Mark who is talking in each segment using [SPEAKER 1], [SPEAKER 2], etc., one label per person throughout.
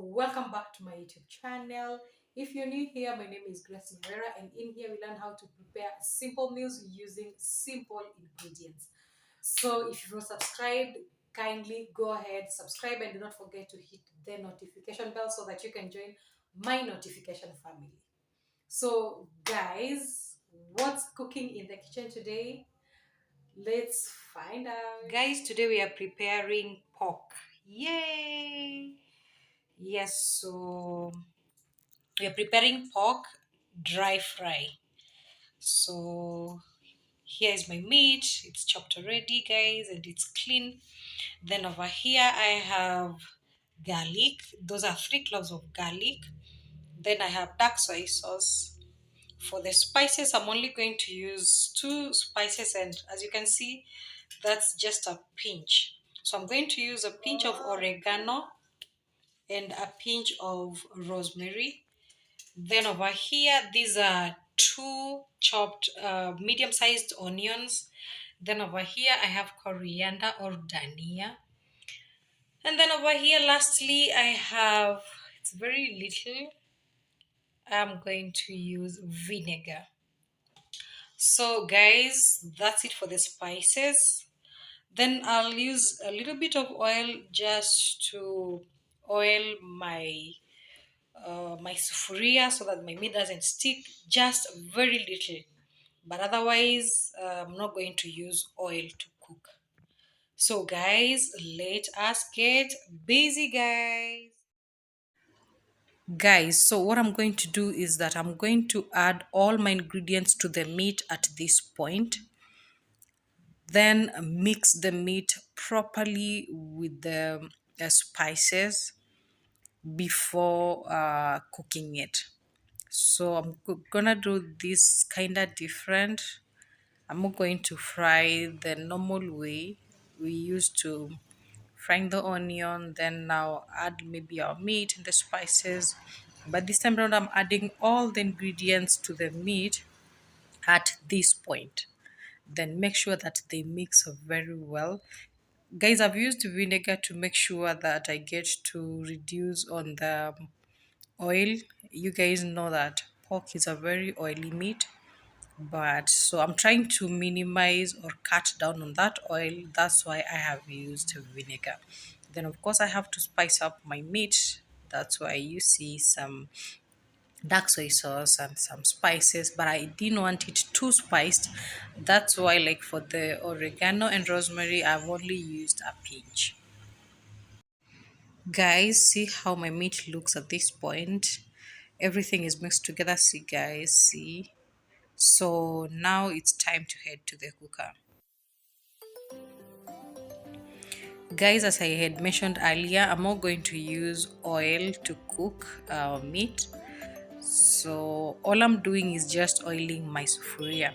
[SPEAKER 1] welcome back to my YouTube channel. If you're new here, my name is Nyawera, and in here we learn how to prepare simple meals using simple ingredients. So if you're not subscribed, kindly go ahead, subscribe, and do not forget to hit the notification bell so that you can join my notification family. So guys, what's cooking in the kitchen today? Let's find out. Guys, today we are preparing pork. Yay! Yes, so we are preparing pork dry fry. So here is my meat. It's chopped already, guys, and it's clean. Then over here I have garlic. Those are 3 cloves of garlic. Then I have dark soy sauce. For the spices, I'm only going to use 2 spices, and as you can see, that's just a pinch. So I'm going to use a pinch of oregano and a pinch of rosemary. Then over here, these are 2 chopped medium-sized onions. Then over here, I have coriander or dania. And then over here, lastly, I have, it's very little, I'm going to use vinegar. So guys, that's it for the spices. Then I'll use a little bit of oil just to oil my sufuria so that my meat doesn't stick, just very little. But otherwise, I'm not going to use oil to cook. So guys, let us get busy, guys. Guys, so what I'm going to do is that I'm going to add all my ingredients to the meat at this point. Then mix the meat properly with the spices before cooking it. So I'm gonna do this kind of different. I'm not going to fry the normal way we used to frying the onion, then now add maybe our meat and the spices. But this time around, I'm adding all the ingredients to the meat at this point. Then make sure that they mix very well. Guys, I've used vinegar to make sure that I get to reduce on the oil. You guys know that pork is a very oily meat, but so I'm trying to minimize or cut down on that oil. That's why I have used vinegar. Then of course I have to spice up my meat. That's why you see some dark soy sauce and some spices, but I didn't want it too spiced. That's why, like for the oregano and rosemary, I've only used a pinch. Guys, see how my meat looks at this point. Everything is mixed together. See, guys, see. So now it's time to head to the cooker. Guys, as I had mentioned earlier, I'm not going to use oil to cook meat. So all I'm doing is just oiling my sufuria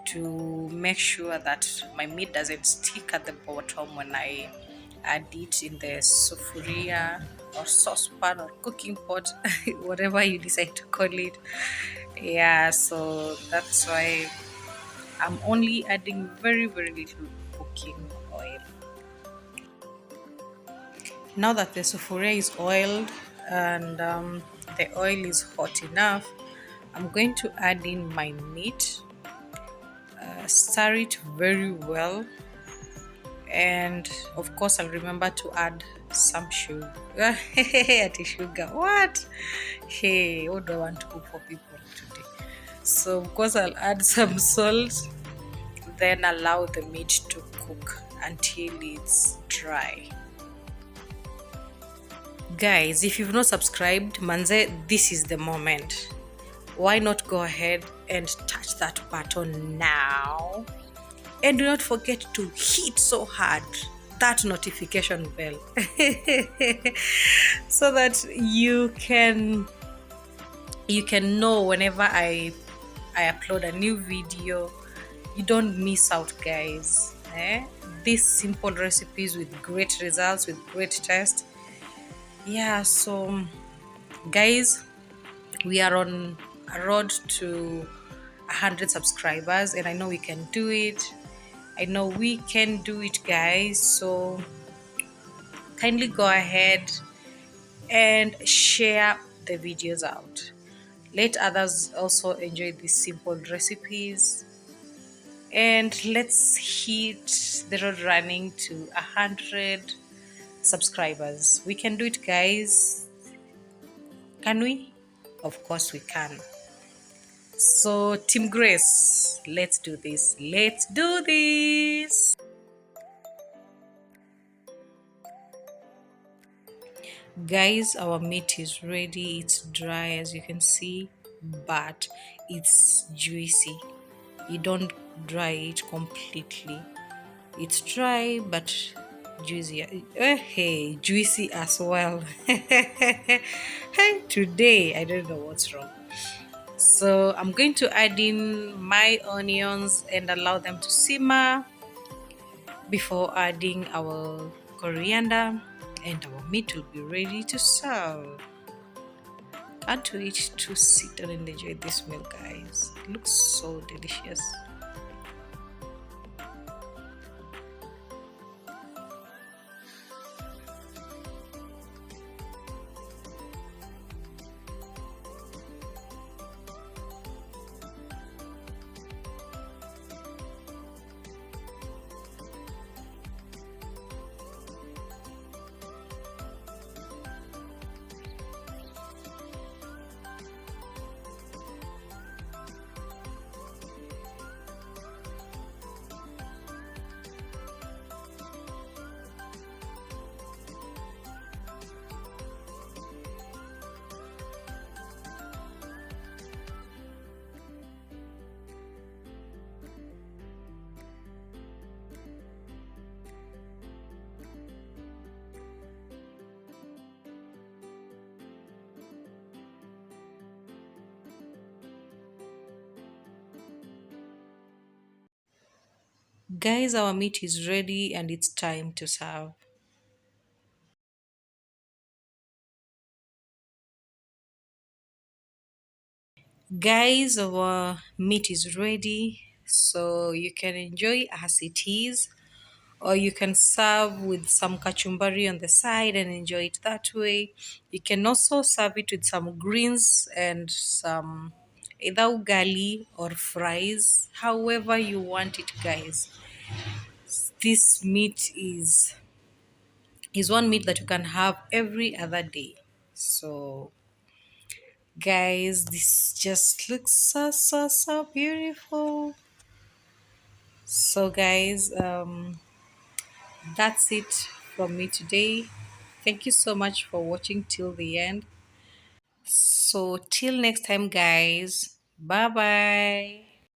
[SPEAKER 1] to make sure that my meat doesn't stick at the bottom when I add it in the sufuria or saucepan or cooking pot, whatever you decide to call it. Yeah, so that's why I'm only adding very, very little cooking oil. Now that the sufuria is oiled and the oil is hot enough, I'm going to add in my meat, stir it very well, and of course I'll remember to add some sugar. Sugar, what? Hey, what do I want to cook for people today? So of course I'll add some salt, then allow the meat to cook until it's dry. Guys, if you've not subscribed, manze, this is the moment. Why not go ahead and touch that button now? And do not forget to hit so hard that notification bell so that you can know whenever I upload a new video. You don't miss out, guys. These simple recipes with great results, with great taste. Yeah, so guys, we are on a road to 100 subscribers, and I know we can do it. I know we can do it, guys. So kindly go ahead, and share the videos out. Let others also enjoy these simple recipes, and let's hit the road running to 100 subscribers. We can do it, guys. Can we? Of course we can. So, Team Grace, let's do this. Let's do this. Guys, our meat is ready. It's dry as you can see, but it's juicy. You don't dry it completely. It's dry but juicy. Hey, juicy as well. Hey, today I don't know what's wrong. So I'm going to add in my onions and allow them to simmer before adding our coriander, and our meat will be ready to serve. Can't wait to sit down and enjoy this meal, guys. It looks so delicious. Guys, our meat is ready and it's time to serve. Guys, our meat is ready, so you can enjoy as it is, or you can serve with some kachumbari on the side and enjoy it that way. You can also serve it with some greens and some either ugali or fries, however you want it, guys. This meat is one meat that you can have every other day. So guys, this just looks so beautiful. So guys, that's it from me today. Thank you so much for watching till the end. So till next time, guys. Bye bye.